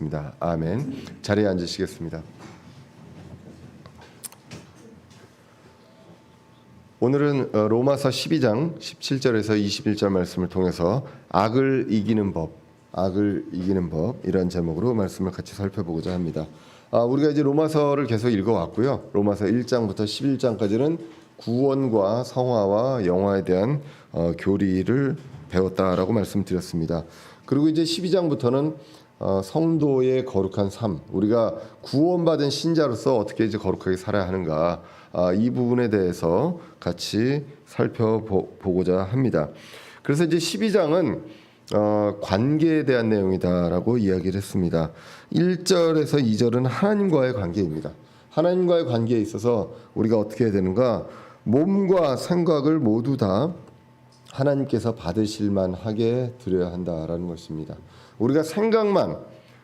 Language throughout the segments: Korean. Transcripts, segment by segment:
기도드리겠습니다. 아멘. 자리에 앉으시겠습니다. 오늘은 로마서 12장 17절에서 21절 말씀을 통해서 악을 이기는 법 이런 제목으로 말씀을 같이 살펴보고자 합니다. 우리가 이제 로마서를 계속 읽어왔고요. 로마서 1장부터 11장까지는 구원과 성화와 영화에 대한 교리를 배웠다라고 말씀드렸습니다. 그리고 이제 12장부터는 성도의 거룩한 삶, 우리가 구원받은 신자로서 어떻게 이제 거룩하게 살아야 하는가, 이 부분에 대해서 같이 살펴보고자 합니다. 그래서 이제 12장은 관계에 대한 내용이다라고 이야기를 했습니다. 1절에서 2절은 하나님과의 관계입니다. 하나님과의 관계에 있어서 우리가 어떻게 해야 되는가? 몸과 생각을 모두 다 하나님께서 받으실 만하게 드려야 한다라는 것입니다. 우리가 생각만,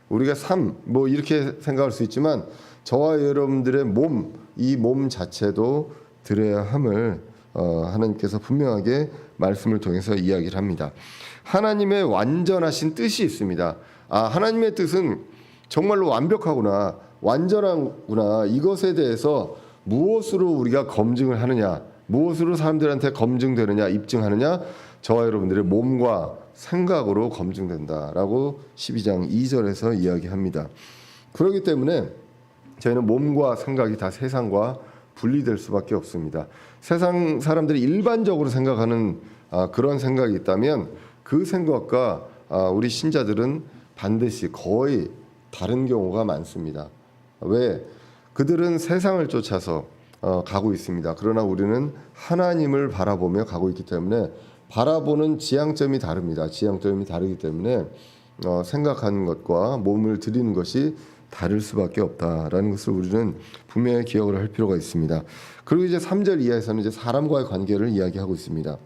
우리가 삶, 이렇게 생각할 수 있지만 저와 여러분들의 몸, 이 몸 자체도 드려야 함을 하나님께서 분명하게 말씀을 통해서 이야기를 합니다. 하나님의 완전하신 뜻이 있습니다. 하나님의 뜻은 정말로 완벽하구나, 완전하구나. 이것에 대해서 무엇으로 우리가 검증을 하느냐, 무엇으로 사람들한테 검증되느냐, 입증하느냐, 저와 여러분들의 몸과 생각으로 검증된다라고 12장 2절에서 이야기합니다. 그렇기 때문에 저희는 몸과 생각이 다 세상과 분리될 수밖에 없습니다. 세상 사람들이 일반적으로 생각하는 그런 생각이 있다면 그 생각과 우리 신자들은 반드시 거의 다른 경우가 많습니다. 왜? 그들은 세상을 쫓아서 가고 있습니다. 그러나 우리는 하나님을 바라보며 가고 있기 때문에 바라보는 지향점이 다릅니다. 지향점이 다르기 때문에 생각하는 것과 몸을 들이는 것이 다를 수밖에 없다라는 것을 우리는 분명히 기억을 할 필요가 있습니다. 그리고 이제 3절 이하에서는 이제 사람과의 관계를 이야기하고 있습니다.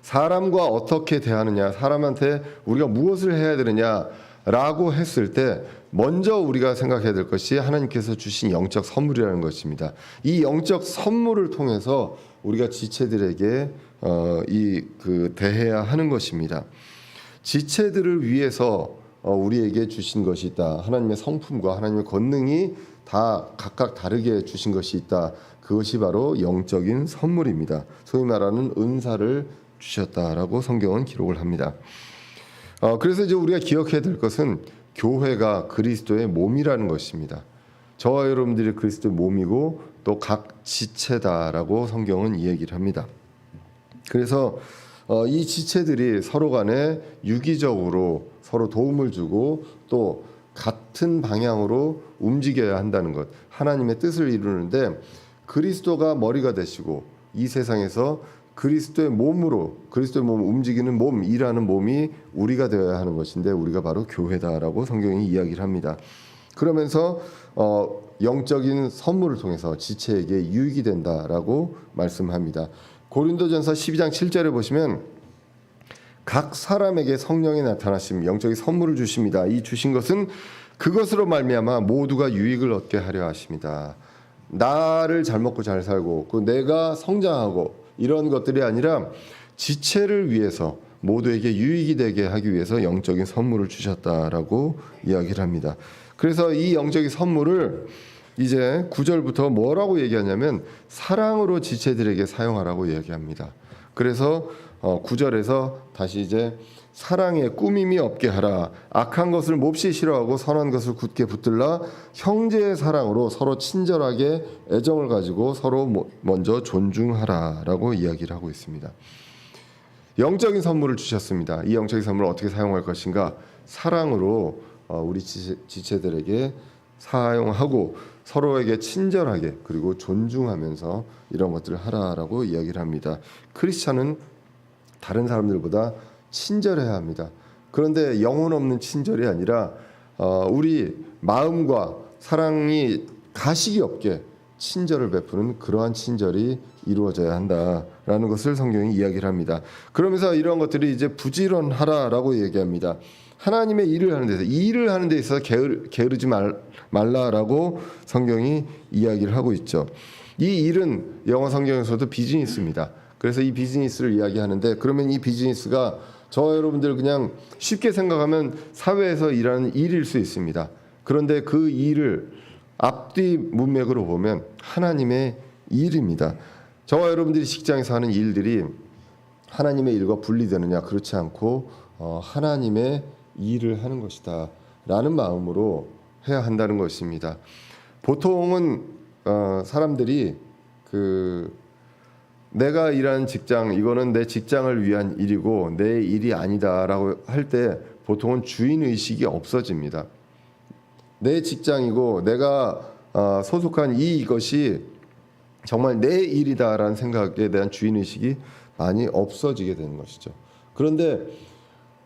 사람과 어떻게 대하느냐, 사람한테 우리가 무엇을 해야 되느냐라고 했을 때 먼저 우리가 생각해야 될 것이 하나님께서 주신 영적 선물이라는 것입니다. 이 영적 선물을 통해서 우리가 지체들에게 대해야 하는 것입니다. 지체들을 위해서 우리에게 주신 것이 있다. 하나님의 성품과 하나님의 권능이 다 각각 다르게 주신 것이 있다. 그것이 바로 영적인 선물입니다. 소위 말하는 은사를 주셨다라고 성경은 기록을 합니다. 그래서 이제 우리가 기억해야 될 것은 교회가 그리스도의 몸이라는 것입니다. 저와 여러분들이 그리스도의 몸이고 또 각 지체다라고 성경은 이 얘기를 합니다. 그래서 이 지체들이 서로 간에 유기적으로 서로 도움을 주고 또 같은 방향으로 움직여야 한다는 것, 하나님의 뜻을 이루는데 그리스도가 머리가 되시고 이 세상에서 그리스도의 몸으로, 그리스도의 몸을 움직이는 몸, 일하는 몸이 우리가 되어야 하는 것인데 우리가 바로 교회다라고 성경이 이야기를 합니다. 그러면서 영적인 선물을 통해서 지체에게 유익이 된다라고 말씀합니다. 고린도전서 12장 7절에 보시면 각 사람에게 성령이 나타나심, 영적인 선물을 주십니다. 이 주신 것은 그것으로 말미암아 모두가 유익을 얻게 하려 하십니다. 나를 잘 먹고 잘 살고 내가 성장하고 이런 것들이 아니라 지체를 위해서 모두에게 유익이 되게 하기 위해서 영적인 선물을 주셨다라고 이야기를 합니다. 그래서 이 영적인 선물을 이제 9절부터 뭐라고 얘기하냐면 사랑으로 지체들에게 사용하라고 얘기합니다. 그래서 9절에서 다시 이제 사랑에 꾸밈이 없게 하라. 악한 것을 몹시 싫어하고 선한 것을 굳게 붙들라. 형제의 사랑으로 서로 친절하게 애정을 가지고 서로 먼저 존중하라라고 이야기를 하고 있습니다. 영적인 선물을 주셨습니다. 이 영적인 선물을 어떻게 사용할 것인가? 사랑으로 우리 지체들에게 사용하고 서로에게 친절하게 그리고 존중하면서 이런 것들을 하라라고 이야기를 합니다. 크리스찬은 다른 사람들보다 친절해야 합니다. 그런데 영혼 없는 친절이 아니라 우리 마음과 사랑이 가식이 없게 친절을 베푸는 그러한 친절이 이루어져야 한다라는 것을 성경이 이야기를 합니다. 그러면서 이런 것들이 이제 부지런하라라고 얘기합니다. 하나님의 일을 하는 데서 이 일을 하는 데 있어서 게으르지 말라라고 성경이 이야기를 하고 있죠. 이 일은 영어 성경에서도 비즈니스입니다. 그래서 이 비즈니스를 이야기하는데 그러면 이 비즈니스가 저와 여러분들 그냥 쉽게 생각하면 사회에서 일하는 일일 수 있습니다. 그런데 그 일을 앞뒤 문맥으로 보면 하나님의 일입니다. 저와 여러분들이 직장에서 하는 일들이 하나님의 일과 분리되느냐? 그렇지 않고 하나님의 일을 하는 것이다 라는 마음으로 해야 한다는 것입니다. 보통은 사람들이 내가 일하는 직장, 이거는 내 직장을 위한 일이고 내 일이 아니다라고 할 때 보통은 주인의식이 없어집니다. 내 직장이고 내가 소속한 이것이 정말 내 일이다라는 생각에 대한 주인의식이 많이 없어지게 되는 것이죠. 그런데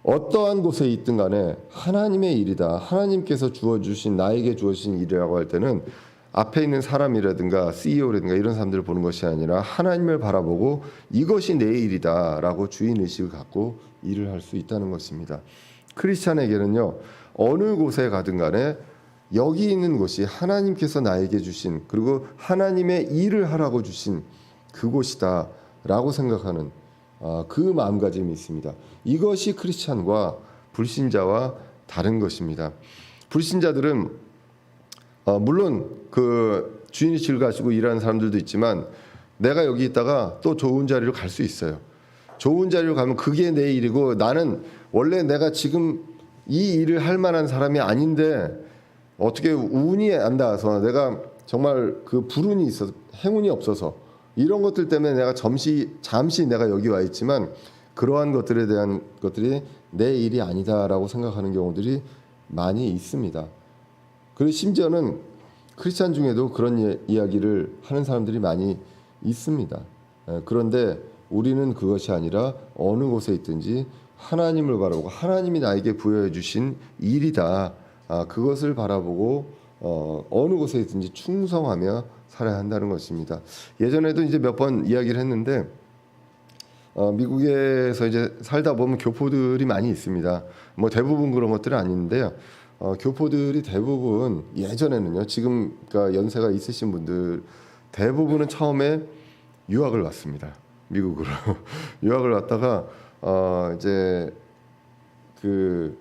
어떠한 곳에 있든 간에 하나님의 일이다, 하나님께서 주어주신, 나에게 주어진 일이라고 할 때는 앞에 있는 사람이라든가 CEO라든가 이런 사람들을 보는 것이 아니라 하나님을 바라보고 이것이 내 일이다라고 주인의식을 갖고 일을 할 수 있다는 것입니다. 크리스찬에게는요, 어느 곳에 가든 간에 여기 있는 곳이 하나님께서 나에게 주신, 그리고 하나님의 일을 하라고 주신 그곳이다 라고 생각하는 그 마음가짐이 있습니다. 이것이 크리스찬과 불신자와 다른 것입니다. 불신자들은 물론 그 주인의식을 가지고 일하는 사람들도 있지만 내가 여기 있다가 또 좋은 자리로 갈 수 있어요. 좋은 자리로 가면 그게 내 일이고 나는 원래 내가 지금 이 일을 할 만한 사람이 아닌데 어떻게 운이 안 닿아서 내가 정말 그 불운이 있어서 행운이 없어서 이런 것들 때문에 내가 잠시 내가 여기 와 있지만 그러한 것들에 대한 것들이 내 일이 아니다라고 생각하는 경우들이 많이 있습니다. 그리고 심지어는 크리스찬 중에도 그런 이야기를 하는 사람들이 많이 있습니다. 그런데 우리는 그것이 아니라 어느 곳에 있든지 하나님을 바라보고 하나님이 나에게 부여해 주신 일이다. 그것을 바라보고 어느 곳에 있든지 충성하며 살아야 한다는 것입니다. 예전에도 이제 몇 번 이야기를 했는데 미국에서 이제 살다 보면 교포들이 많이 있습니다. 뭐 대부분 그런 것들은 아닌데요. 교포들이 대부분 예전에는요. 지금 그러니까 연세가 있으신 분들 대부분은 처음에 유학을 왔습니다. 미국으로 유학을 왔다가 이제 그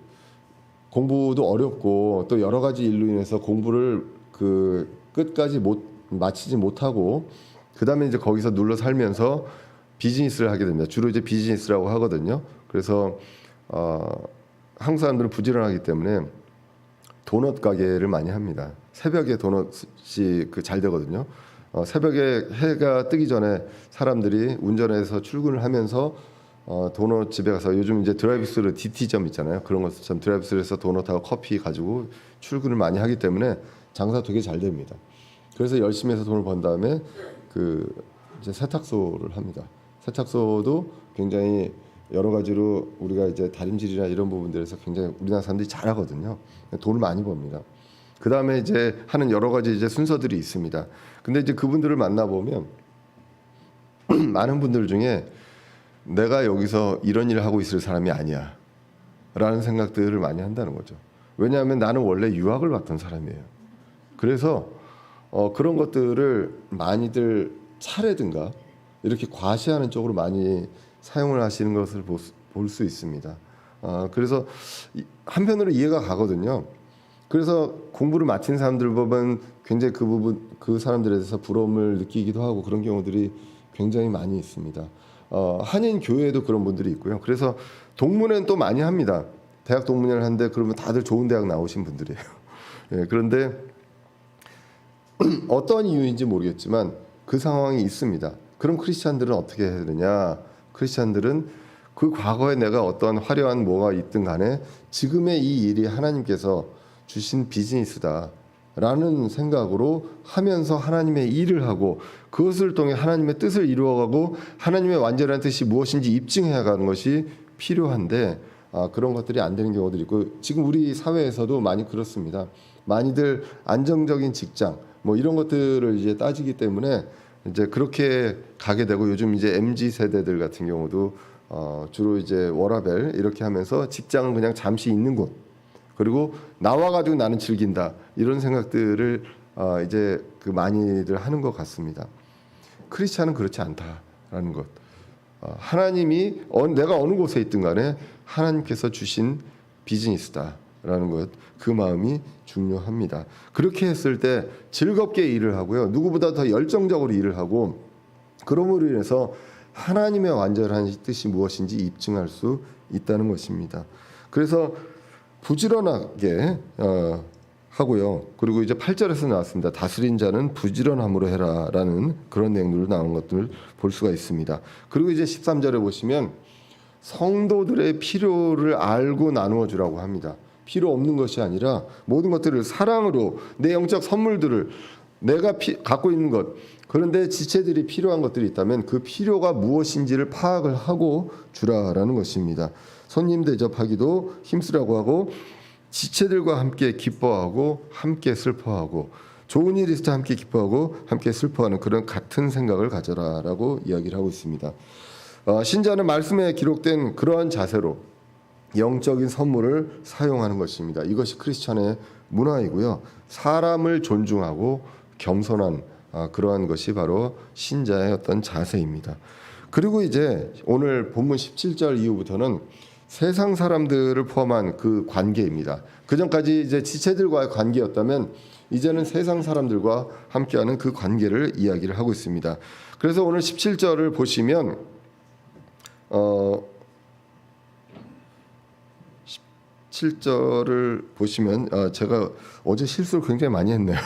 공부도 어렵고 또 여러 가지 일로 인해서 공부를 그 끝까지 마치지 못하고 그다음에 이제 거기서 눌러 살면서 비즈니스를 하게 됩니다. 주로 이제 비즈니스라고 하거든요. 그래서 한국 사람들은 부지런하기 때문에 도넛 가게를 많이 합니다. 새벽에 도넛이 잘 되거든요. 새벽에 해가 뜨기 전에 사람들이 운전해서 출근을 하면서 도넛 집에 가서 요즘 이제 드라이브스루 DT점 있잖아요. 그런 것처럼 드라이브스루에서 도넛하고 커피 가지고 출근을 많이 하기 때문에 장사 되게 잘 됩니다. 그래서 열심히 해서 돈을 번 다음에 이제 세탁소를 합니다. 세탁소도 굉장히 여러 가지로 우리가 이제 다림질이나 이런 부분들에서 굉장히 우리나라 사람들이 잘하거든요. 돈을 많이 법니다. 그 다음에 이제 하는 여러 가지 이제 순서들이 있습니다. 근데 이제 그분들을 만나 보면 많은 분들 중에 내가 여기서 이런 일을 하고 있을 사람이 아니야 라는 생각들을 많이 한다는 거죠. 왜냐하면 나는 원래 유학을 왔던 사람이에요. 그래서 그런 것들을 많이들 차례든가 이렇게 과시하는 쪽으로 많이 사용을 하시는 것을 볼 수 있습니다. 그래서 한편으로 이해가 가거든요. 그래서 공부를 마친 사람들 보면 굉장히 그 사람들에 대해서 부러움을 느끼기도 하고 그런 경우들이 굉장히 많이 있습니다. 한인 교회에도 그런 분들이 있고요. 그래서 동문회는 또 많이 합니다. 대학 동문회를 하는데 그러면 다들 좋은 대학 나오신 분들이에요. 예, 그런데 어떤 이유인지 모르겠지만 그 상황이 있습니다. 그럼 크리스찬들은 어떻게 해야 되느냐? 크리스찬들은 그 과거에 내가 어떤 화려한 뭐가 있든 간에 지금의 이 일이 하나님께서 주신 비즈니스다 라는 생각으로 하면서 하나님의 일을 하고 그것을 통해 하나님의 뜻을 이루어가고 하나님의 완전한 뜻이 무엇인지 입증해 가는 것이 필요한데 그런 것들이 안 되는 경우들이 있고 지금 우리 사회에서도 많이 그렇습니다. 많이들 안정적인 직장 뭐 이런 것들을 이제 따지기 때문에 이제 그렇게 가게 되고 요즘 이제 MZ 세대들 같은 경우도 주로 이제 워라밸 이렇게 하면서 직장은 그냥 잠시 있는 곳 그리고 나와가지고 나는 즐긴다 이런 생각들을 이제 많이들 하는 것 같습니다. 크리스찬은 그렇지 않다라는 것. 하나님이 내가 어느 곳에 있든 간에 하나님께서 주신 비즈니스다라는 것, 그 마음이 중요합니다. 그렇게 했을 때 즐겁게 일을 하고요. 누구보다 더 열정적으로 일을 하고, 그러므로 인해서 하나님의 완전한 뜻이 무엇인지 입증할 수 있다는 것입니다. 그래서 부지런하게 하고요. 그리고 이제 8절에서 나왔습니다. 다스린 자는 부지런함으로 해라라는 그런 내용들로 나오는 것들을 볼 수가 있습니다. 그리고 이제 13절에 보시면 성도들의 필요를 알고 나누어 주라고 합니다. 필요 없는 것이 아니라 모든 것들을 사랑으로, 내 영적 선물들을 내가 갖고 있는 것, 그런데 지체들이 필요한 것들이 있다면 그 필요가 무엇인지를 파악을 하고 주라라는 것입니다. 손님 대접하기도 힘쓰라고 하고, 지체들과 함께 기뻐하고 함께 슬퍼하고, 좋은 일이 있을 때 함께 기뻐하고 함께 슬퍼하는 그런 같은 생각을 가져라라고 이야기를 하고 있습니다. 신자는 말씀에 기록된 그러한 자세로 영적인 선물을 사용하는 것입니다. 이것이 크리스찬의 문화이고요. 사람을 존중하고 겸손한 그러한 것이 바로 신자의 어떤 자세입니다. 그리고 이제 오늘 본문 17절 이후부터는 세상 사람들을 포함한 그 관계입니다. 그 전까지 이제 지체들과의 관계였다면 이제는 세상 사람들과 함께하는 그 관계를 이야기를 하고 있습니다. 그래서 오늘 17절을 보시면 17절을 보시면 제가 어제 실수를 굉장히 많이 했네요.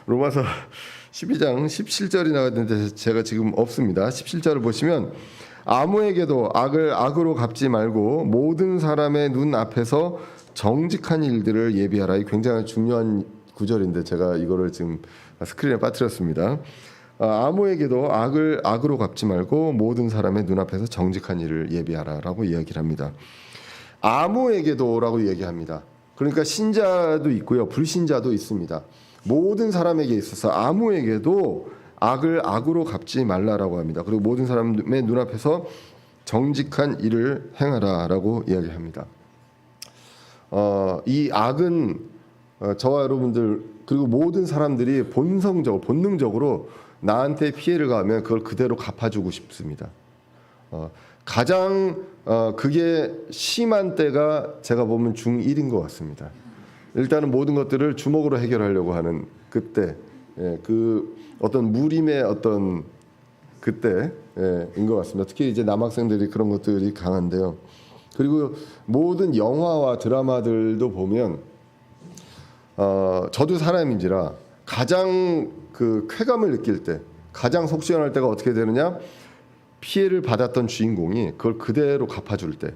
로마서 12장 17절이 나왔는데 제가 지금 없습니다. 17절을 보시면 아무에게도 악을 악으로 갚지 말고 모든 사람의 눈 앞에서 정직한 일들을 예비하라. 이 굉장히 중요한 구절인데 제가 이거를 지금 스크린에 빠뜨렸습니다. 아무에게도 악을 악으로 갚지 말고 모든 사람의 눈앞에서 정직한 일을 예비하라라고 이야기를 합니다. 아무에게도라고 얘기합니다. 그러니까 신자도 있고요, 불신자도 있습니다. 모든 사람에게 있어서 아무에게도 악을 악으로 갚지 말라라고 합니다. 그리고 모든 사람의 눈앞에서 정직한 일을 행하라라고 이야기합니다. 이 악은 저와 여러분들 그리고 모든 사람들이 본능적으로 나한테 피해를 가하면 그걸 그대로 갚아주고 싶습니다. 가장 그게 심한 때가 제가 보면 중1인 것 같습니다. 일단은 모든 것들을 주먹으로 해결하려고 하는 그때, 그 어떤 무림의 어떤 그때인 것 같습니다. 특히 이제 남학생들이 그런 것들이 강한데요. 그리고 모든 영화와 드라마들도 보면 저도 사람인지라 가장 그 쾌감을 느낄 때, 가장 속 시원할 때가 어떻게 되느냐? 피해를 받았던 주인공이 그걸 그대로 갚아줄 때.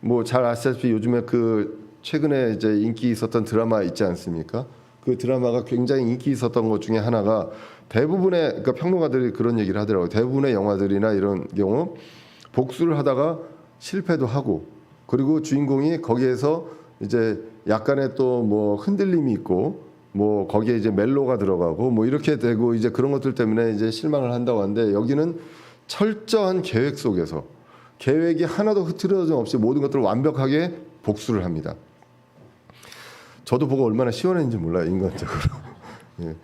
뭐 잘 아시다시피 요즘에 그 최근에 이제 인기 있었던 드라마 있지 않습니까? 그 드라마가 굉장히 인기 있었던 것 중에 하나가 대부분의, 그러니까 평론가들이 그런 얘기를 하더라고요. 대부분의 영화들이나 이런 경우 복수를 하다가 실패도 하고, 그리고 주인공이 거기에서 이제 약간의 또 뭐 흔들림이 있고, 뭐 거기에 이제 멜로가 들어가고 뭐 이렇게 되고, 이제 그런 것들 때문에 이제 실망을 한다고 하는데, 여기는 철저한 계획 속에서 계획이 하나도 흐트러짐 없이 모든 것들을 완벽하게 복수를 합니다. 저도 보고 얼마나 시원했는지 몰라요, 인간적으로. 예.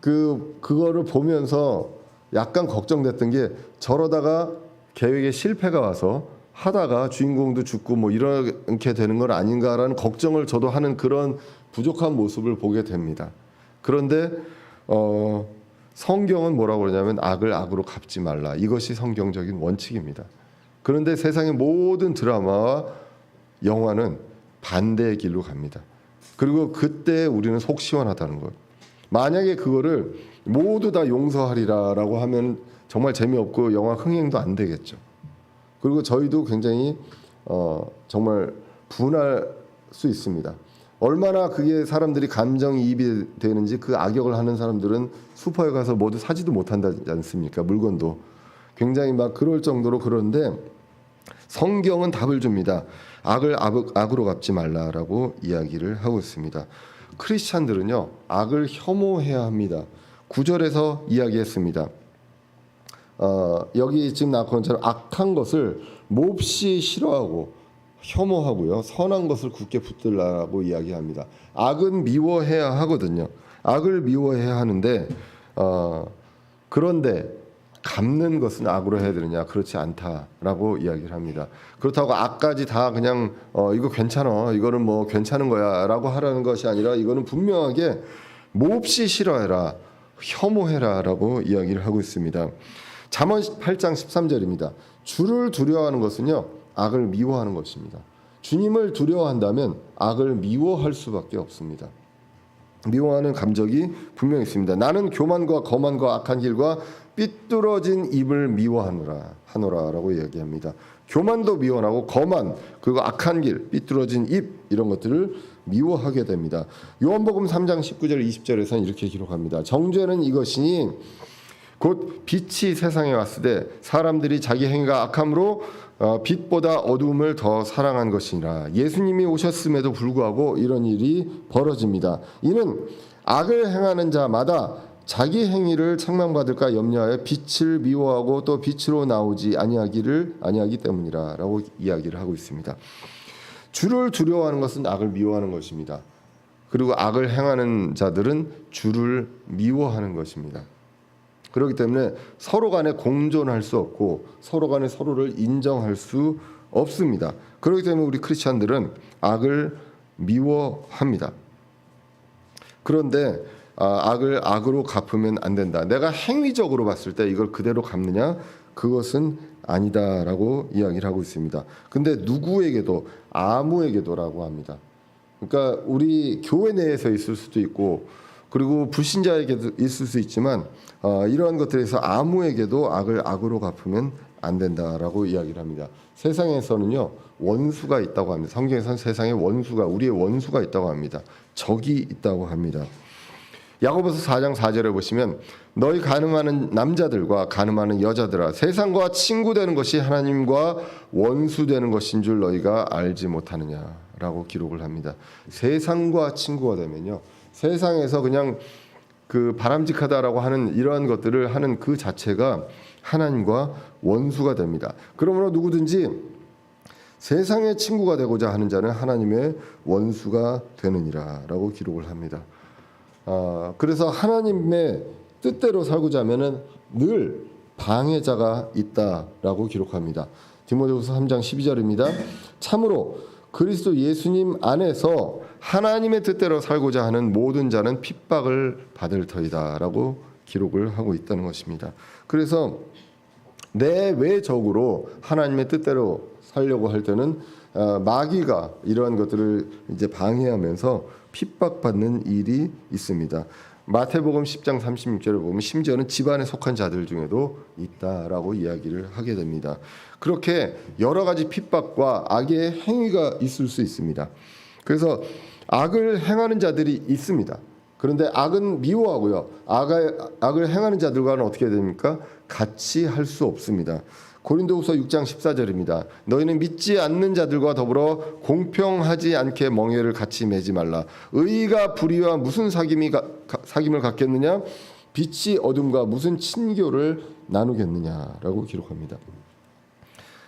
그거를 보면서 약간 걱정됐던 게, 저러다가 계획에 실패가 와서 하다가 주인공도 죽고 뭐 이렇게 되는 건 아닌가라는 걱정을 저도 하는 그런 부족한 모습을 보게 됩니다. 그런데 성경은 뭐라고 그러냐면 악을 악으로 갚지 말라. 이것이 성경적인 원칙입니다. 그런데 세상의 모든 드라마와 영화는 반대의 길로 갑니다. 그리고 그때 우리는 속 시원하다는 것. 만약에 그거를 모두 다 용서하리라라고 하면 정말 재미없고 영화 흥행도 안 되겠죠. 그리고 저희도 굉장히 정말 분할 수 있습니다. 얼마나 그게 사람들이 감정이입이 되는지, 그 악역을 하는 사람들은 슈퍼에 가서 모두 사지도 못한다지 않습니까? 물건도 굉장히 막 그럴 정도로. 그런데 성경은 답을 줍니다. 악을 악으로 갚지 말라라고 이야기를 하고 있습니다. 크리스찬들은요, 악을 혐오해야 합니다. 9절에서 이야기했습니다. 여기 지금 나온 것처럼 악한 것을 몹시 싫어하고 혐오하고요, 선한 것을 굳게 붙들라고 이야기합니다. 악은 미워해야 하거든요. 악을 미워해야 하는데 그런데 갚는 것은 악으로 해야 되느냐? 그렇지 않다라고 이야기를 합니다. 그렇다고 악까지 다 그냥 이거 괜찮아, 이거는 뭐 괜찮은 거야라고 하라는 것이 아니라 이거는 분명하게 몹시 싫어해라, 혐오해라라고 이야기를 하고 있습니다. 잠언 8장 13절입니다. 주를 두려워하는 것은요, 악을 미워하는 것입니다. 주님을 두려워한다면 악을 미워할 수밖에 없습니다. 미워하는 감정이 분명히 있습니다. 나는 교만과 거만과 악한 길과 삐뚤어진 입을 미워하노라라고 이야기합니다. 교만도 미워하고 거만, 그리고 악한 길, 삐뚤어진 입, 이런 것들을 미워하게 됩니다. 요한복음 3장 19절 20절에서는 이렇게 기록합니다. 정죄는 이것이니 곧 빛이 세상에 왔을 때 사람들이 자기 행위가 악함으로 빛보다 어두움을 더 사랑한 것이니라. 예수님이 오셨음에도 불구하고 이런 일이 벌어집니다. 이는 악을 행하는 자마다 자기 행위를 책망받을까 염려하여 빛을 미워하고 또 빛으로 나오지 아니하기 때문이라라고 이야기를 하고 있습니다. 주를 두려워하는 것은 악을 미워하는 것입니다. 그리고 악을 행하는 자들은 주를 미워하는 것입니다. 그렇기 때문에 서로 간에 공존할 수 없고 서로 간에 서로를 인정할 수 없습니다. 그렇기 때문에 우리 크리스찬들은 악을 미워합니다. 그런데 악을 악으로 갚으면 안 된다. 내가 행위적으로 봤을 때 이걸 그대로 갚느냐? 그것은 아니다라고 이야기를 하고 있습니다. 근데 누구에게도, 아무에게도라고 합니다. 그러니까 우리 교회 내에서 있을 수도 있고 그리고 불신자에게도 있을 수 있지만 이러한 것들에서 아무에게도 악을 악으로 갚으면 안 된다라고 이야기를 합니다. 세상에서는요, 원수가 있다고 합니다. 성경에서는 세상에 우리의 원수가 있다고 합니다. 적이 있다고 합니다. 야고보서 4장 4절에 보시면 너희 간음하는 남자들과 간음하는 여자들아, 세상과 친구되는 것이 하나님과 원수되는 것인 줄 너희가 알지 못하느냐라고 기록을 합니다. 세상과 친구가 되면요, 세상에서 그냥 그 바람직하다라고 하는 이러한 것들을 하는 그 자체가 하나님과 원수가 됩니다. 그러므로 누구든지 세상의 친구가 되고자 하는 자는 하나님의 원수가 되느니라라고 기록을 합니다. 그래서 하나님의 뜻대로 살고자 하면은 늘 방해자가 있다라고 기록합니다. 디모데후서 3장 12절입니다. 참으로 그리스도 예수님 안에서 하나님의 뜻대로 살고자 하는 모든 자는 핍박을 받을 터이다라고 기록을 하고 있다는 것입니다. 그래서 내외적으로 하나님의 뜻대로 살려고 할 때는 마귀가 이러한 것들을 이제 방해하면서 핍박받는 일이 있습니다. 마태복음 10장 36절을 보면 심지어는 집안에 속한 자들 중에도 있다라고 이야기를 하게 됩니다. 그렇게 여러 가지 핍박과 악의 행위가 있을 수 있습니다. 그래서 악을 행하는 자들이 있습니다. 그런데 악은 미워하고요, 악을 행하는 자들과는 어떻게 됩니까? 같이 할 수 없습니다. 고린도후서 6장 14절입니다. 너희는 믿지 않는 자들과 더불어 공평하지 않게 멍에를 같이 매지 말라. 의가 불의와 무슨 사귐을 갖겠느냐? 빛이 어둠과 무슨 친교를 나누겠느냐라고 기록합니다.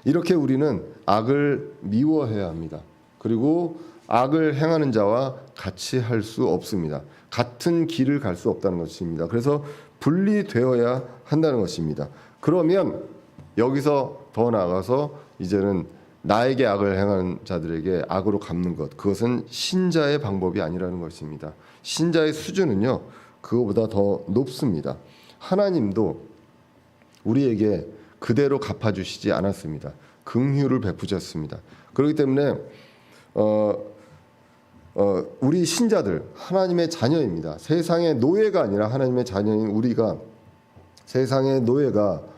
이렇게 우리는 악을 미워해야 합니다. 그리고 악을 행하는 자와 같이 할 수 없습니다. 같은 길을 갈 수 없다는 것입니다. 그래서 분리되어야 한다는 것입니다. 그러면 여기서 더 나아가서 이제는 나에게 악을 행하는 자들에게 악으로 갚는 것, 그것은 신자의 방법이 아니라는 것입니다. 신자의 수준은요, 그거보다 더 높습니다. 하나님도 우리에게 그대로 갚아주시지 않았습니다. 긍휼을 베푸셨습니다. 그렇기 때문에 우리 신자들 하나님의 자녀입니다. 세상의 노예가 아니라 하나님의 자녀인 우리가, 세상의 노예가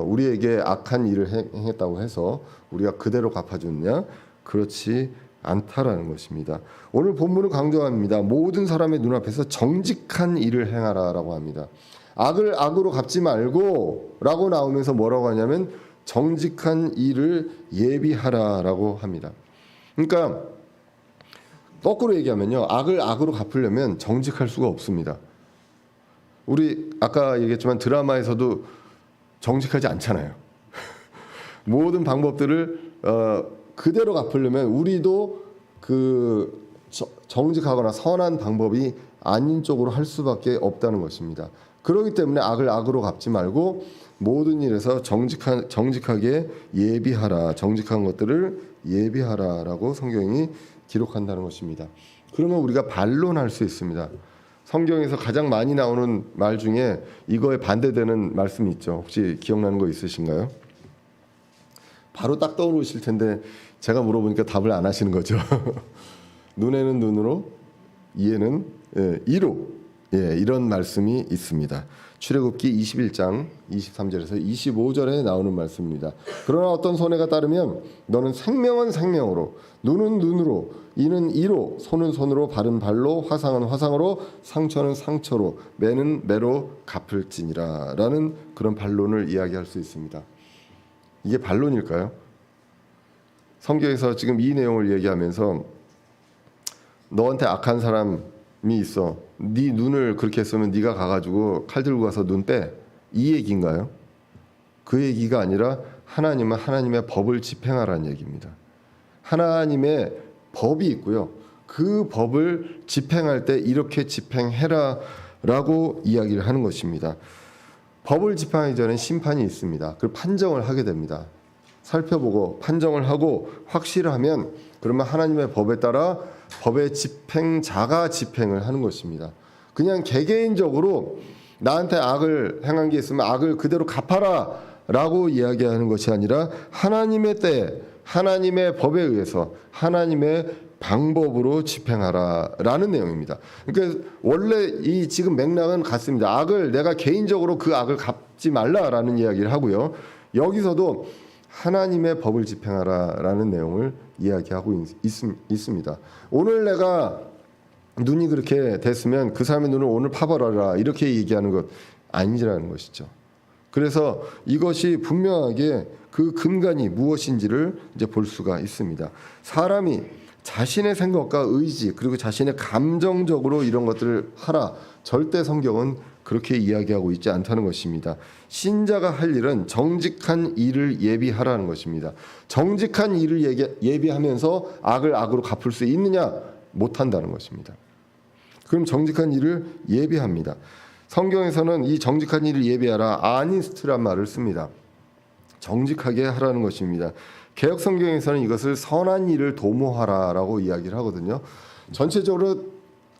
우리에게 악한 일을 행했다고 해서 우리가 그대로 갚아줬냐? 그렇지 않다라는 것입니다. 오늘 본문은 강조합니다. 모든 사람의 눈앞에서 정직한 일을 행하라라고 합니다. 악을 악으로 갚지 말고 라고 나오면서 뭐라고 하냐면 정직한 일을 예비하라라고 합니다. 그러니까 거꾸로 얘기하면요, 악을 악으로 갚으려면 정직할 수가 없습니다. 우리 아까 얘기했지만 드라마에서도 정직하지 않잖아요. 모든 방법들을 그대로 갚으려면 우리도 정직하거나 선한 방법이 아닌 쪽으로 할 수밖에 없다는 것입니다. 그렇기 때문에 악을 악으로 갚지 말고 모든 일에서 정직하게 예비하라. 정직한 것들을 예비하라라고 성경이 기록한다는 것입니다. 그러면 우리가 반론할 수 있습니다. 성경에서 가장 많이 나오는 말 중에 이거에 반대되는 말씀이 있죠. 혹시 기억나는 거 있으신가요? 바로 딱 떠오르실 텐데 제가 물어보니까 답을 안 하시는 거죠. 눈에는 눈으로, 이에는 이로. 이런 말씀이 있습니다. 출애굽기 21장 23절에서 25절에 나오는 말씀입니다. 그러나 어떤 손해가 따르면 너는 생명은 생명으로, 눈은 눈으로, 이는 이로, 손은 손으로, 발은 발로, 화상은 화상으로, 상처는 상처로, 매는 매로 갚을지니라 라는 그런 반론을 이야기할 수 있습니다. 이게 반론일까요? 성경에서 지금 이 내용을 얘기하면서 너한테 악한 사람이 있어. 네 눈을 그렇게 했으면 네가 가가지고 칼 들고 가서 눈 빼. 이 얘기인가요? 그 얘기가 아니라 하나님은 하나님의 법을 집행하라는 얘기입니다. 하나님의 법이 있고요. 그 법을 집행할 때 이렇게 집행해라라고 이야기를 하는 것입니다. 법을 집행하기 전에 심판이 있습니다. 그 판정을 하게 됩니다. 살펴보고 판정을 하고 확실하면 그러면 하나님의 법에 따라 법의 집행자가 집행을 하는 것입니다. 그냥 개개인적으로 나한테 악을 행한 게 있으면 악을 그대로 갚아라 라고 이야기하는 것이 아니라 하나님의 때에 하나님의 법에 의해서 하나님의 방법으로 집행하라 라는 내용입니다. 그러니까 원래 이 지금 맥락은 같습니다. 악을 내가 개인적으로 그 악을 갚지 말라라는 이야기를 하고요. 여기서도 하나님의 법을 집행하라 라는 내용을 이야기하고 있습니다. 오늘 내가 눈이 그렇게 됐으면 그 사람의 눈을 오늘 파버려라 이렇게 얘기하는 것 아니라는 것이죠. 그래서 이것이 분명하게 그 근간이 무엇인지를 이제 볼 수가 있습니다. 사람이 자신의 생각과 의지 그리고 자신의 감정적으로 이런 것들을 하라. 절대 성경은 그렇게 이야기하고 있지 않다는 것입니다. 신자가 할 일은 정직한 일을 예비하라는 것입니다. 정직한 일을 예비하면서 악을 악으로 갚을 수 있느냐? 못한다는 것입니다. 그럼 정직한 일을 예비합니다. 성경에서는 이 정직한 일을 예비하라 아니스트란 말을 씁니다. 정직하게 하라는 것입니다. 개역 성경에서는 이것을 선한 일을 도모하라라고 이야기를 하거든요. 전체적으로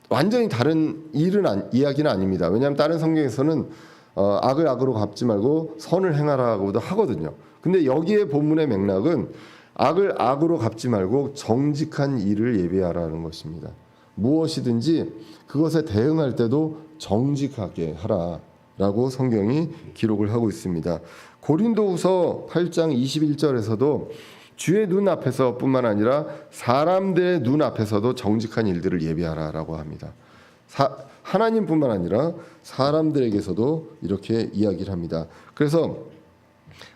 완전히 다른 이야기는 아닙니다. 왜냐하면 다른 성경에서는 악을 악으로 갚지 말고 선을 행하라고도 하거든요. 근데 여기에 본문의 맥락은 악을 악으로 갚지 말고 정직한 일을 예비하라는 것입니다. 무엇이든지 그것에 대응할 때도 정직하게 하라라고 성경이 기록을 하고 있습니다. 고린도후서 8장 21절에서도 주의 눈 앞에서뿐만 아니라 사람들의 눈 앞에서도 정직한 일들을 예비하라라고 합니다. 하나님뿐만 아니라 사람들에게서도 이렇게 이야기를 합니다. 그래서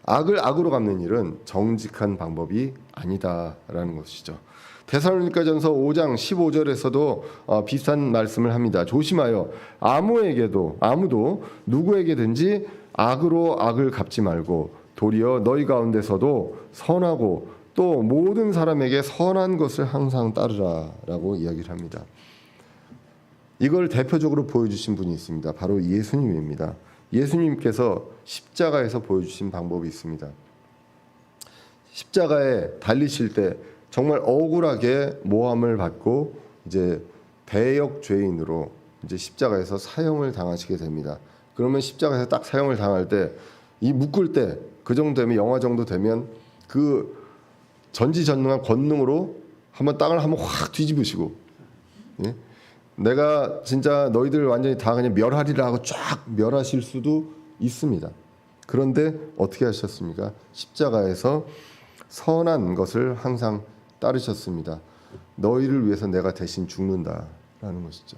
악을 악으로 갚는 일은 정직한 방법이 아니다라는 것이죠. 데살로니가전서 5장 15절에서도 비슷한 말씀을 합니다. 조심하여 아무도 누구에게든지 악으로 악을 갚지 말고 도리어 너희 가운데서도 선하고 또 모든 사람에게 선한 것을 항상 따르라라고 이야기를 합니다. 이걸 대표적으로 보여주신 분이 있습니다. 바로 예수님입니다. 예수님께서 십자가에서 보여주신 방법이 있습니다. 십자가에 달리실 때 정말 억울하게 모함을 받고 이제 대역 죄인으로 이제 십자가에서 사형을 당하시게 됩니다. 그러면 십자가에서 딱 사형을 당할 때 이 묶을 때 그 정도 되면 영하 정도 되면 그 전지전능한 권능으로 한번 땅을 한번 확 뒤집으시고 예? 내가 진짜 너희들 완전히 다 그냥 멸하리라 하고 쫙 멸하실 수도 있습니다. 그런데 어떻게 하셨습니까? 십자가에서 선한 것을 항상 따르셨습니다. 너희를 위해서 내가 대신 죽는다라는 것이죠.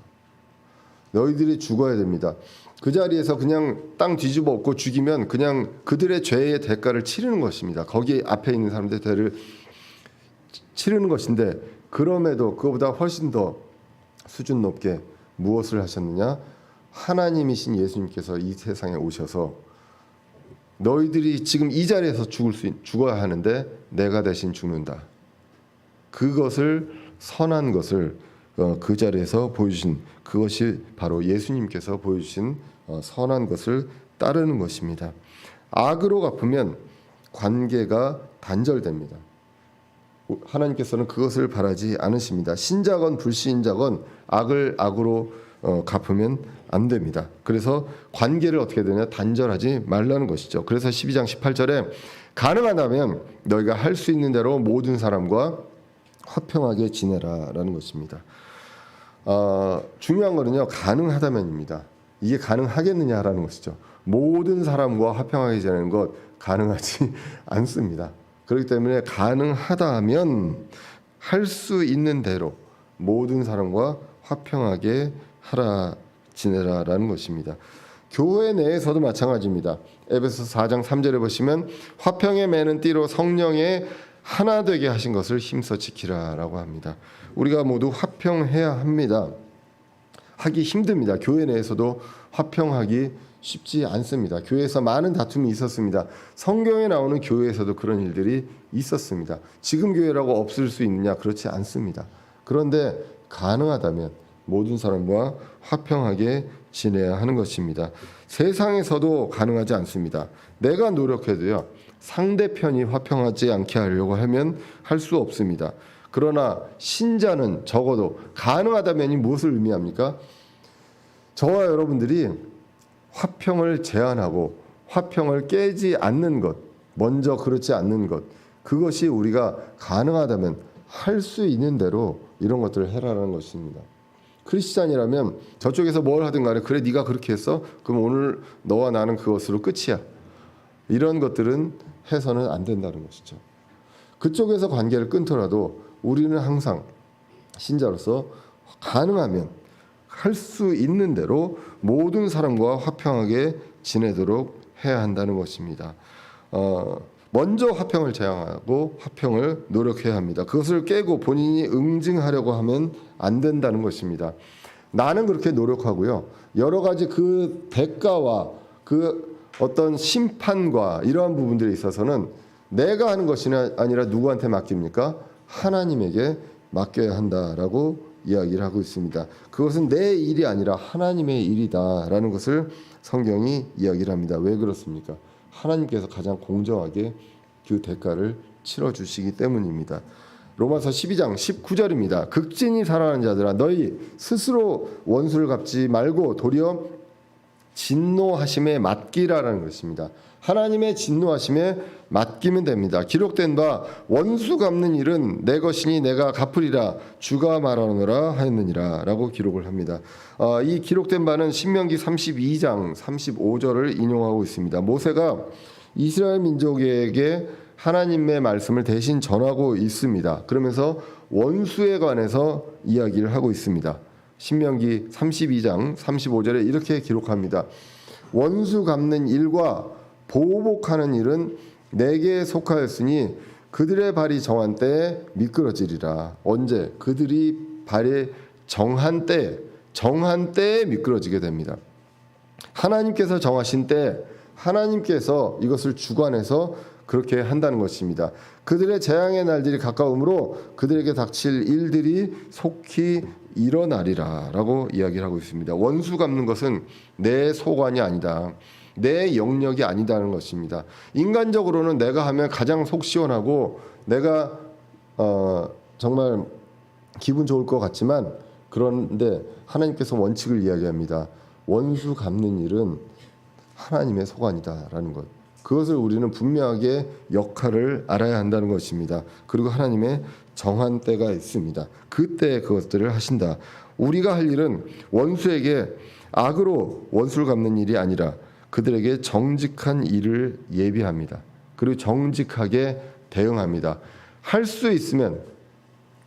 너희들이 죽어야 됩니다. 그 자리에서 그냥 땅 뒤집어 엎고 죽이면 그냥 그들의 죄의 대가를 치르는 것입니다. 거기 앞에 있는 사람들의 죄를 치르는 것인데 그럼에도 그거보다 훨씬 더 수준 높게 무엇을 하셨느냐? 하나님이신 예수님께서 이 세상에 오셔서 너희들이 지금 이 자리에서 죽어야 하는데 내가 대신 죽는다. 그것을 선한 것을 그 자리에서 보여주신 그것이 바로 예수님께서 보여주신 선한 것을 따르는 것입니다. 악으로 갚으면 관계가 단절됩니다. 하나님께서는 그것을 바라지 않으십니다. 신자건 불신자건 악을 악으로 갚으면 안 됩니다. 그래서 관계를 어떻게 되냐? 단절하지 말라는 것이죠. 그래서 12장 18절에 가능하다면 너희가 할 수 있는 대로 모든 사람과 화평하게 지내라라는 것입니다. 중요한 거는요, 가능하다면입니다. 이게 가능하겠느냐라는 것이죠. 모든 사람과 화평하게 지내는 것 가능하지 않습니다. 그렇기 때문에 가능하다면 할 수 있는 대로 모든 사람과 화평하게 하라 지내라라는 것입니다. 교회 내에서도 마찬가지입니다. 에베소서 4장 3절에 보시면 화평에 매는 띠로 성령에 하나 되게 하신 것을 힘써 지키라라고 합니다. 우리가 모두 화평해야 합니다. 하기 힘듭니다. 교회 내에서도 화평하기 쉽지 않습니다. 교회에서 많은 다툼이 있었습니다. 성경에 나오는 교회에서도 그런 일들이 있었습니다. 지금 교회라고 없을 수 있느냐? 그렇지 않습니다. 그런데 가능하다면 모든 사람과 화평하게 지내야 하는 것입니다. 세상에서도 가능하지 않습니다. 내가 노력해도요, 상대편이 화평하지 않게 하려고 하면 할 수 없습니다. 그러나 신자는 적어도 가능하다면이 무엇을 의미합니까? 저와 여러분들이 화평을 제한하고 화평을 깨지 않는 것, 먼저 그렇지 않는 것, 그것이 우리가 가능하다면 할 수 있는 대로 이런 것들을 해라라는 것입니다. 크리스찬이라면 저쪽에서 뭘 하든 간에 그래 네가 그렇게 했어? 그럼 오늘 너와 나는 그것으로 끝이야. 이런 것들은 해서는 안 된다는 것이죠. 그쪽에서 관계를 끊더라도 우리는 항상 신자로서 가능하면 할 수 있는 대로 모든 사람과 화평하게 지내도록 해야 한다는 것입니다. 먼저 화평을 제안하고 화평을 노력해야 합니다. 그것을 깨고 본인이 응징하려고 하면 안 된다는 것입니다. 나는 그렇게 노력하고요. 여러 가지 그 대가와 그 어떤 심판과 이러한 부분들에 있어서는 내가 하는 것이 아니라 누구한테 맡깁니까? 하나님에게 맡겨야 한다라고 이야기를 하고 있습니다. 그것은 내 일이 아니라 하나님의 일이다라는 것을 성경이 이야기를 합니다. 왜 그렇습니까? 하나님께서 가장 공정하게 그 대가를 치러주시기 때문입니다. 로마서 12장 19절입니다. 극진히 살아가는 자들아 너희 스스로 원수를 갚지 말고 도리어 진노하심에 맡기라라는 것입니다. 하나님의 진노하심에 맡기면 됩니다. 기록된 바 원수 갚는 일은 내 것이니 내가 갚으리라 주가 말하노라 하였느니라 라고 기록을 합니다. 이 기록된 바는 신명기 32장 35절을 인용하고 있습니다. 모세가 이스라엘 민족에게 하나님의 말씀을 대신 전하고 있습니다. 그러면서 원수에 관해서 이야기를 하고 있습니다. 신명기 32장 35절에 이렇게 기록합니다. 원수 갚는 일과 보복하는 일은 내게 속하였으니 그들의 발이 정한 때에 미끄러지리라. 언제? 그들이 발이 정한 때에 미끄러지게 됩니다. 하나님께서 정하신 때 하나님께서 이것을 주관해서 그렇게 한다는 것입니다. 그들의 재앙의 날들이 가까우므로 그들에게 닥칠 일들이 속히 일어나리라 라고 이야기를 하고 있습니다. 원수 갚는 것은 내 소관이 아니다. 내 영역이 아니다는 것입니다. 인간적으로는 내가 하면 가장 속 시원하고 내가 정말 기분 좋을 것 같지만 그런데 하나님께서 원칙을 이야기합니다. 원수 갚는 일은 하나님의 소관이다라는 것. 그것을 우리는 분명하게 역할을 알아야 한다는 것입니다. 그리고 하나님의 정한 때가 있습니다. 그때 그것들을 하신다. 우리가 할 일은 원수에게 악으로 원수를 갚는 일이 아니라 그들에게 정직한 일을 예비합니다. 그리고 정직하게 대응합니다. 할 수 있으면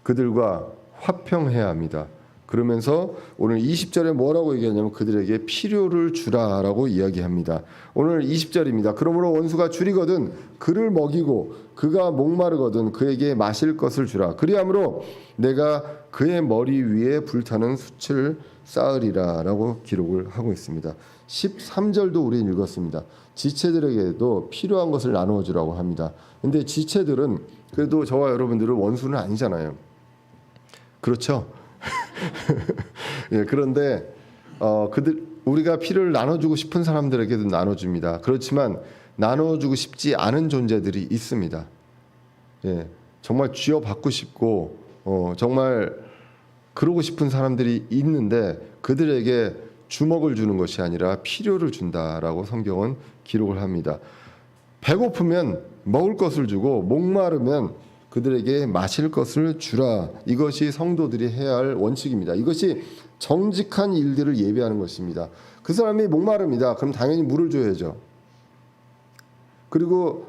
그들과 화평해야 합니다. 그러면서 오늘 20절에 뭐라고 얘기하냐면 그들에게 필요를 주라라고 이야기합니다. 오늘 20절입니다. 그러므로 원수가 줄이거든 그를 먹이고 그가 목마르거든 그에게 마실 것을 주라. 그리함으로 내가 그의 머리 위에 불타는 숯을 쌓으리라라고 기록을 하고 있습니다. 13절도 우리는 읽었습니다. 지체들에게도 필요한 것을 나누어 주라고 합니다. 근데 지체들은 그래도 저와 여러분들은 원수는 아니잖아요. 그렇죠? 예, 그런데 우리가 피를 나눠주고 싶은 사람들에게도 나눠줍니다. 그렇지만 나눠주고 싶지 않은 존재들이 있습니다. 예, 정말 쥐어받고 싶고 정말 그러고 싶은 사람들이 있는데 그들에게 주먹을 주는 것이 아니라 필요를 준다라고 성경은 기록을 합니다. 배고프면 먹을 것을 주고 목마르면 그들에게 마실 것을 주라. 이것이 성도들이 해야 할 원칙입니다. 이것이 정직한 일들을 예비하는 것입니다. 그 사람이 목마릅니다. 그럼 당연히 물을 줘야죠. 그리고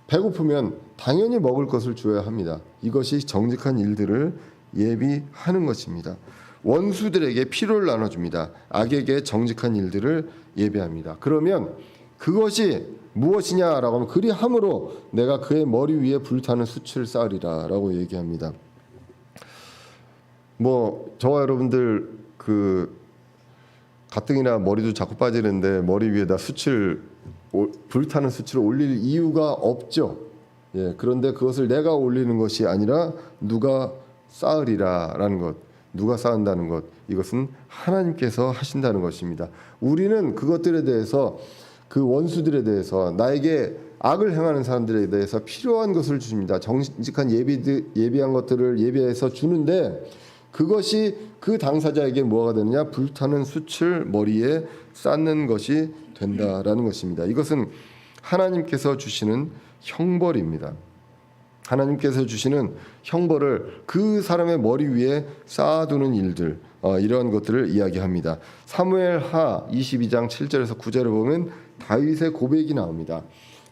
배고프면 당연히 먹을 것을 줘야 합니다. 이것이 정직한 일들을 예비하는 것입니다. 원수들에게 필요를 나눠줍니다. 악에게 정직한 일들을 예비합니다. 그러면 그것이 무엇이냐라고 하면 그리함으로 내가 그의 머리 위에 불타는 숯을 쌓으리라라고 얘기합니다. 뭐 저와 여러분들 그 가뜩이나 머리도 자꾸 빠지는데 머리 위에다 불타는 숯을 올릴 이유가 없죠. 예, 그런데 그것을 내가 올리는 것이 아니라 누가 쌓으리라라는 것, 누가 쌓는다는 것, 이것은 하나님께서 하신다는 것입니다. 우리는 그것들에 대해서 그 원수들에 대해서 나에게 악을 행하는 사람들에 대해서 필요한 것을 주십니다. 정직한 예비한 것들을 예비해서 주는데 그것이 그 당사자에게 뭐가 되느냐? 불타는 숯을 머리에 쌓는 것이 된다라는 것입니다. 이것은 하나님께서 주시는 형벌입니다. 하나님께서 주시는 형벌을 그 사람의 머리 위에 쌓아두는 일들, 이러한 것들을 이야기합니다. 사무엘하 22장 7절에서 9절을 보면 다윗의 고백이 나옵니다.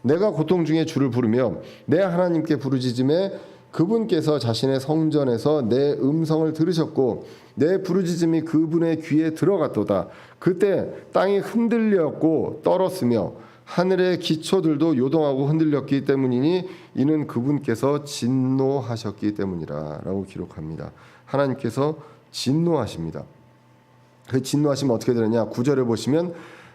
내가 고통 중에 주를 부르며 내 하나님께 부르짖음에 그분께서 자신의 성전에서 내 음성을 들으셨고 내 부르짖음이 그분의 귀에 들어갔도다. 그때 땅이 흔들렸고 떨었으며 하늘의 기초들도 요동하고 흔들렸기 때문이니 이는 그분께서 진노하셨기 때문이라 라고 기록합니다. 하나님께서 진노하십니다. 그 진노하시면 어떻게 되느냐? 9절에 보시면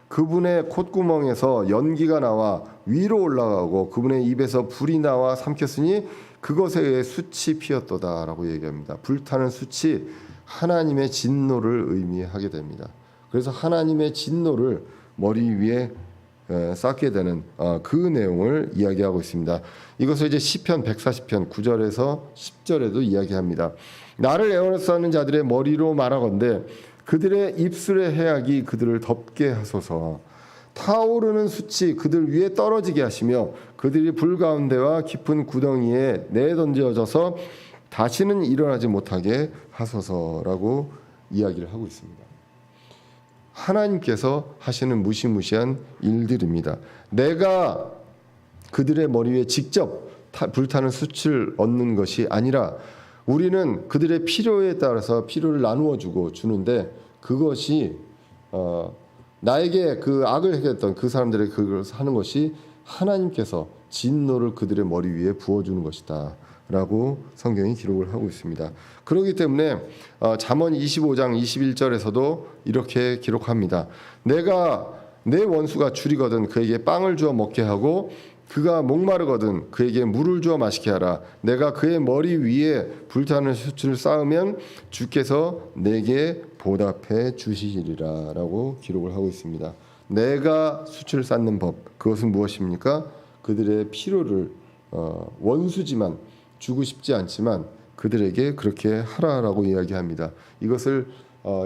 그분의 콧구멍에서 연기가 나와 위로 올라가고 그분의 입에서 불이 나와 삼켰으니 그것에 의해 숯이 피었도다 라고 얘기합니다. 불타는 숯이 하나님의 진노를 의미하게 됩니다. 그래서 하나님의 진노를 머리 위에 쌓게 되는 그 내용을 이야기하고 있습니다. 이것을 이제 시편 140편 9절에서 10절에도 이야기합니다. 나를 애원해서 하는 자들의 머리로 말하건대 그들의 입술의 해악이 그들을 덮게 하소서. 타오르는 숯이 그들 위에 떨어지게 하시며 그들이 불 가운데와 깊은 구덩이에 내던져져서 다시는 일어나지 못하게 하소서라고 이야기를 하고 있습니다. 하나님께서 하시는 무시무시한 일들입니다. 내가 그들의 머리 위에 직접 불타는 숯을 얻는 것이 아니라 우리는 그들의 필요에 따라서 필요를 나누어 주는데 그것이 나에게 그 악을 행했던 그 사람들에게 그것을 하는 것이 하나님께서 진노를 그들의 머리 위에 부어주는 것이다 라고 성경이 기록을 하고 있습니다. 그렇기 때문에 잠언 25장 21절에서도 이렇게 기록합니다. 내가 내 원수가 줄이거든 그에게 빵을 주어 먹게 하고 그가 목마르거든 그에게 물을 주어 마시게 하라. 내가 그의 머리 위에 불타는 숯을 쌓으면 주께서 내게 보답해 주시리라 라고 기록을 하고 있습니다. 내가 숯을 쌓는 법, 그것은 무엇입니까? 그들의 필요를 원수지만 주고 싶지 않지만 그들에게 그렇게 하라라고 이야기합니다. 이것을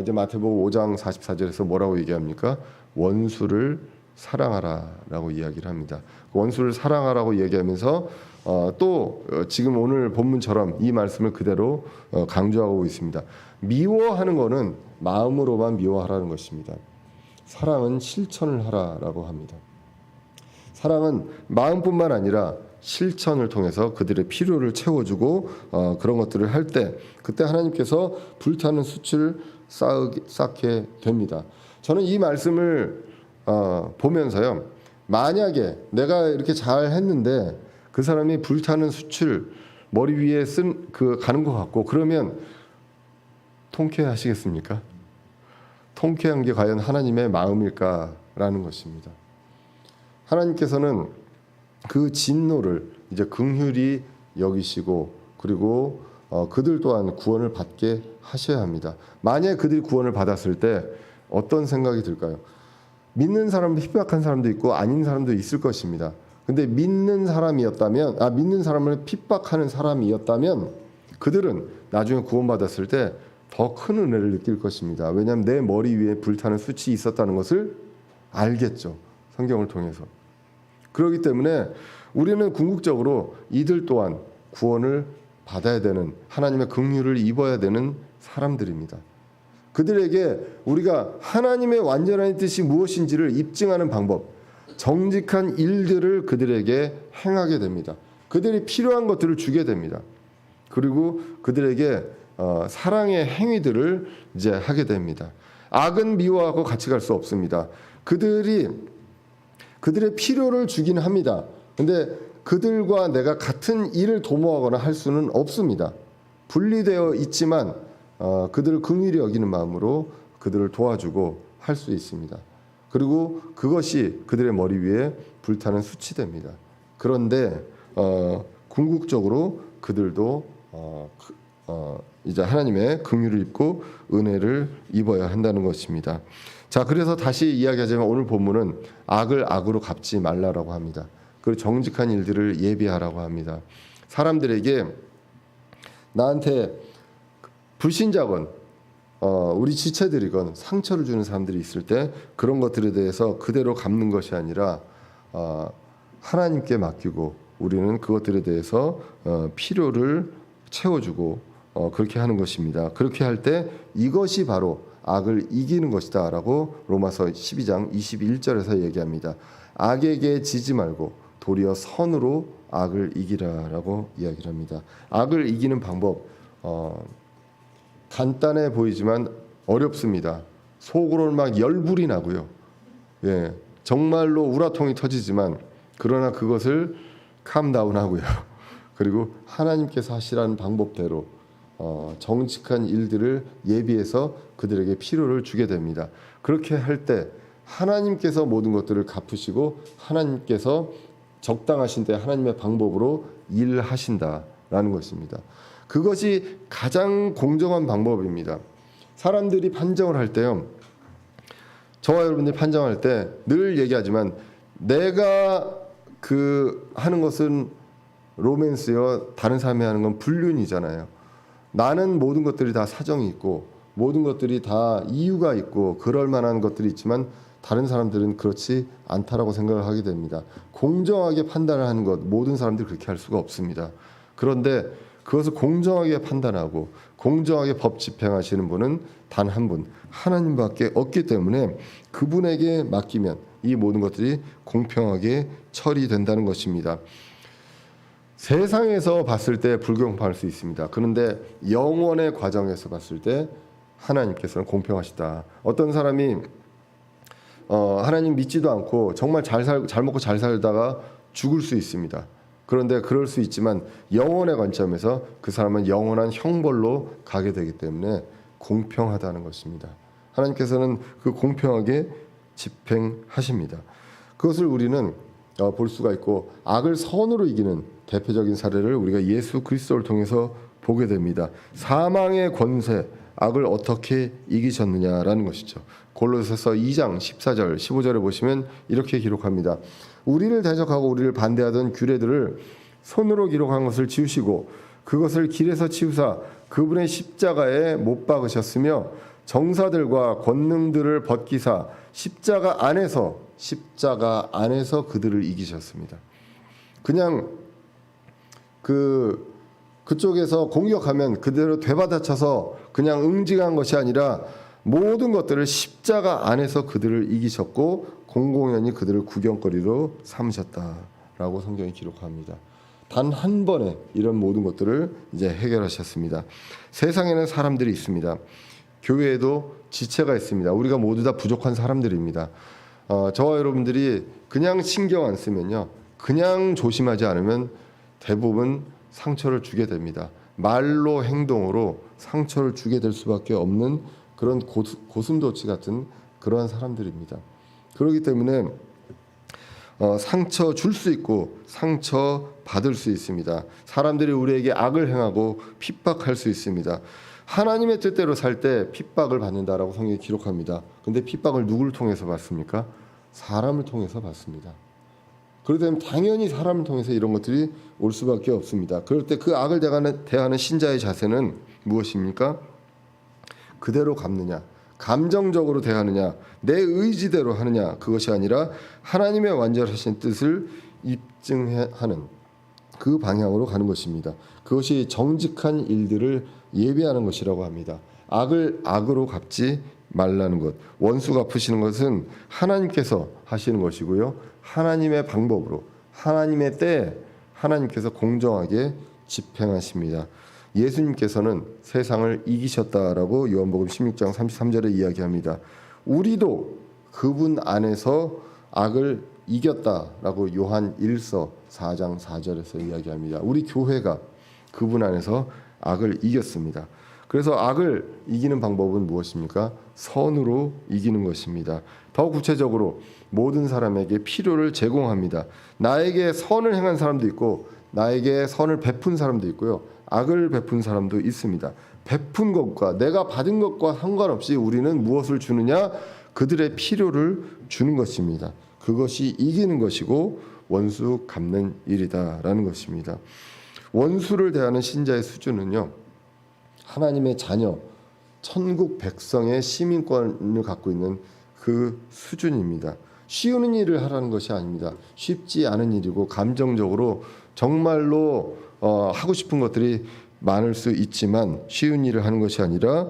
이제 마태복음 5장 44절에서 뭐라고 얘기합니까? 원수를 사랑하라라고 이야기를 합니다. 원수를 사랑하라고 얘기하면서 또 지금 오늘 본문처럼 이 말씀을 그대로 강조하고 있습니다. 미워하는 것은 마음으로만 미워하라는 것입니다. 사랑은 실천을 하라라고 합니다. 사랑은 마음뿐만 아니라 실천을 통해서 그들의 필요를 채워주고 그런 것들을 할 때 그때 하나님께서 불타는 숯을 쌓게 됩니다. 저는 이 말씀을 보면서요. 만약에 내가 이렇게 잘 했는데 그 사람이 불타는 숯을 머리 위에 가는 것 같고 그러면 통쾌하시겠습니까? 통쾌한 게 과연 하나님의 마음일까라는 것입니다. 하나님께서는 그 진노를 이제 긍휼히 여기시고 그리고 그들 또한 구원을 받게 하셔야 합니다. 만약에 그들이 구원을 받았을 때 어떤 생각이 들까요? 믿는 사람도 핍박한 사람도 있고 아닌 사람도 있을 것입니다. 근데 믿는 사람을 핍박하는 사람이었다면 그들은 나중에 구원받았을 때 더 큰 은혜를 느낄 것입니다. 왜냐하면 내 머리 위에 불타는 숯이 있었다는 것을 알겠죠. 성경을 통해서. 그렇기 때문에 우리는 궁극적으로 이들 또한 구원을 받아야 되는, 하나님의 긍휼을 입어야 되는 사람들입니다. 그들에게 우리가 하나님의 완전한 뜻이 무엇인지를 입증하는 방법, 정직한 일들을 그들에게 행하게 됩니다. 그들이 필요한 것들을 주게 됩니다. 그리고 그들에게 사랑의 행위들을 이제 하게 됩니다. 악은 미워하고 같이 갈 수 없습니다. 그들의 필요를 주긴 합니다. 근데 그들과 내가 같은 일을 도모하거나 할 수는 없습니다. 분리되어 있지만 그들을 긍휼히 여기는 마음으로 그들을 도와주고 할 수 있습니다. 그리고 그것이 그들의 머리 위에 불타는 숯이 됩니다. 그런데 궁극적으로 그들도 이제 하나님의 긍휼을 입고 은혜를 입어야 한다는 것입니다. 자, 그래서 다시 이야기하자면 오늘 본문은 악을 악으로 갚지 말라라고 합니다. 그리고 정직한 일들을 예비하라고 합니다. 사람들에게 나한테 불신자건 우리 지체들이건 상처를 주는 사람들이 있을 때 그런 것들에 대해서 그대로 갚는 것이 아니라 하나님께 맡기고 우리는 그것들에 대해서 필요를 채워주고 그렇게 하는 것입니다. 그렇게 할 때 이것이 바로 악을 이기는 것이다 라고 로마서 12장 21절에서 얘기합니다. 악에게 지지 말고 도리어 선으로 악을 이기라 라고 이야기를 합니다. 악을 이기는 방법 간단해 보이지만 어렵습니다. 속으로는 막 열불이 나고요. 예, 정말로 우라통이 터지지만 그러나 그것을 캄다운하고요. 그리고 하나님께서 하시라는 방법대로 정직한 일들을 예비해서 그들에게 필요를 주게 됩니다. 그렇게 할 때 하나님께서 모든 것들을 갚으시고 하나님께서 적당하신 때 하나님의 방법으로 일하신다라는 것입니다. 그것이 가장 공정한 방법입니다. 사람들이 판정을 할 때요. 저와 여러분들이 판정할 때 늘 얘기하지만 내가 하는 것은 로맨스요. 다른 사람이 하는 건 불륜이잖아요. 나는 모든 것들이 다 사정이 있고 모든 것들이 다 이유가 있고 그럴 만한 것들이 있지만 다른 사람들은 그렇지 않다라고 생각을 하게 됩니다. 공정하게 판단을 하는 것 모든 사람들이 그렇게 할 수가 없습니다. 그런데 그것을 공정하게 판단하고 공정하게 법 집행하시는 분은 단 한 분, 하나님밖에 없기 때문에 그분에게 맡기면 이 모든 것들이 공평하게 처리된다는 것입니다. 세상에서 봤을 때 불공평할 수 있습니다. 그런데 영원의 과정에서 봤을 때 하나님께서는 공평하시다. 어떤 사람이 하나님 믿지도 않고 정말 잘 먹고 잘 살다가 죽을 수 있습니다. 그런데 그럴 수 있지만 영원의 관점에서 그 사람은 영원한 형벌로 가게 되기 때문에 공평하다는 것입니다. 하나님께서는 그 공평하게 집행하십니다. 그것을 우리는 볼 수가 있고 악을 선으로 이기는 대표적인 사례를 우리가 예수 그리스도를 통해서 보게 됩니다. 사망의 권세, 악을 어떻게 이기셨느냐라는 것이죠. 골로새서 2장 14절 15절에 보시면 이렇게 기록합니다. 우리를 대적하고 우리를 반대하던 규례들을 손으로 기록한 것을 지우시고 그것을 길에서 치우사 그분의 십자가에 못 박으셨으며 정사들과 권능들을 벗기사 십자가 안에서 그들을 이기셨습니다. 그냥 그쪽에서 공격하면 그대로 되받아쳐서 그냥 응징한 것이 아니라 모든 것들을 십자가 안에서 그들을 이기셨고 공공연히 그들을 구경거리로 삼으셨다라고 성경이 기록합니다. 단 한 번에 이런 모든 것들을 이제 해결하셨습니다. 세상에는 사람들이 있습니다. 교회에도 지체가 있습니다. 우리가 모두 다 부족한 사람들입니다. 저와 여러분들이 그냥 신경 안 쓰면요, 그냥 조심하지 않으면 대부분 상처를 주게 됩니다. 말로 행동으로 상처를 주게 될 수밖에 없는 그런 고슴도치 같은 그러한 사람들입니다. 그렇기 때문에 상처 줄 수 있고 상처 받을 수 있습니다. 사람들이 우리에게 악을 행하고 핍박할 수 있습니다. 하나님의 뜻대로 살 때 핍박을 받는다라고 성경이 기록합니다. 근데 핍박을 누구를 통해서 받습니까? 사람을 통해서 받습니다. 그렇다면 당연히 사람을 통해서 이런 것들이 올 수밖에 없습니다. 그럴 때 그 악을 대하는 신자의 자세는 무엇입니까? 그대로 갚느냐, 감정적으로 대하느냐, 내 의지대로 하느냐, 그것이 아니라 하나님의 완전하신 뜻을 입증하는 그 방향으로 가는 것입니다. 그것이 정직한 일들을 예비하는 것이라고 합니다. 악을 악으로 갚지 말라는 것. 원수 갚으시는 것은 하나님께서 하시는 것이고요. 하나님의 방법으로, 하나님의 때에 하나님께서 공정하게 집행하십니다. 예수님께서는 세상을 이기셨다라고 요한복음 16장 33절에 이야기합니다. 우리도 그분 안에서 악을 이겼다라고 요한 1서 4장 4절에서 이야기합니다. 우리 교회가 그분 안에서 악을 이겼습니다. 그래서 악을 이기는 방법은 무엇입니까? 선으로 이기는 것입니다. 더 구체적으로 모든 사람에게 필요를 제공합니다. 나에게 선을 행한 사람도 있고 나에게 선을 베푼 사람도 있고요. 악을 베푼 사람도 있습니다. 베푼 것과 내가 받은 것과 상관없이 우리는 무엇을 주느냐? 그들의 필요를 주는 것입니다. 그것이 이기는 것이고 원수 갚는 일이다라는 것입니다. 원수를 대하는 신자의 수준은요, 하나님의 자녀, 천국 백성의 시민권을 갖고 있는 그 수준입니다. 쉬운 일을 하라는 것이 아닙니다. 쉽지 않은 일이고 감정적으로 정말로 하고 싶은 것들이 많을 수 있지만 쉬운 일을 하는 것이 아니라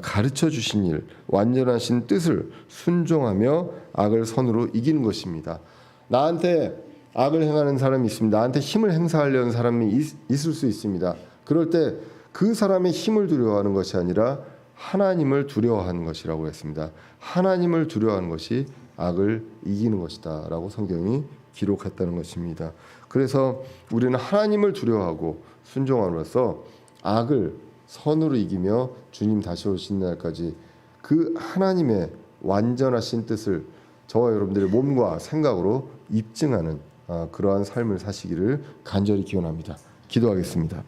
가르쳐 주신 일, 완전하신 뜻을 순종하며 악을 선으로 이기는 것입니다. 나한테 악을 행하는 사람이 있습니다. 나한테 힘을 행사하려는 사람이 있을 수 있습니다. 그럴 때 그 사람의 힘을 두려워하는 것이 아니라 하나님을 두려워하는 것이라고 했습니다. 하나님을 두려워하는 것이 악을 이기는 것이다 라고 성경이 기록했다는 것입니다. 그래서 우리는 하나님을 두려워하고 순종함으로써 악을 선으로 이기며 주님 다시 오신 날까지 그 하나님의 완전하신 뜻을 저와 여러분들의 몸과 생각으로 입증하는 그러한 삶을 사시기를 간절히 기원합니다. 기도하겠습니다.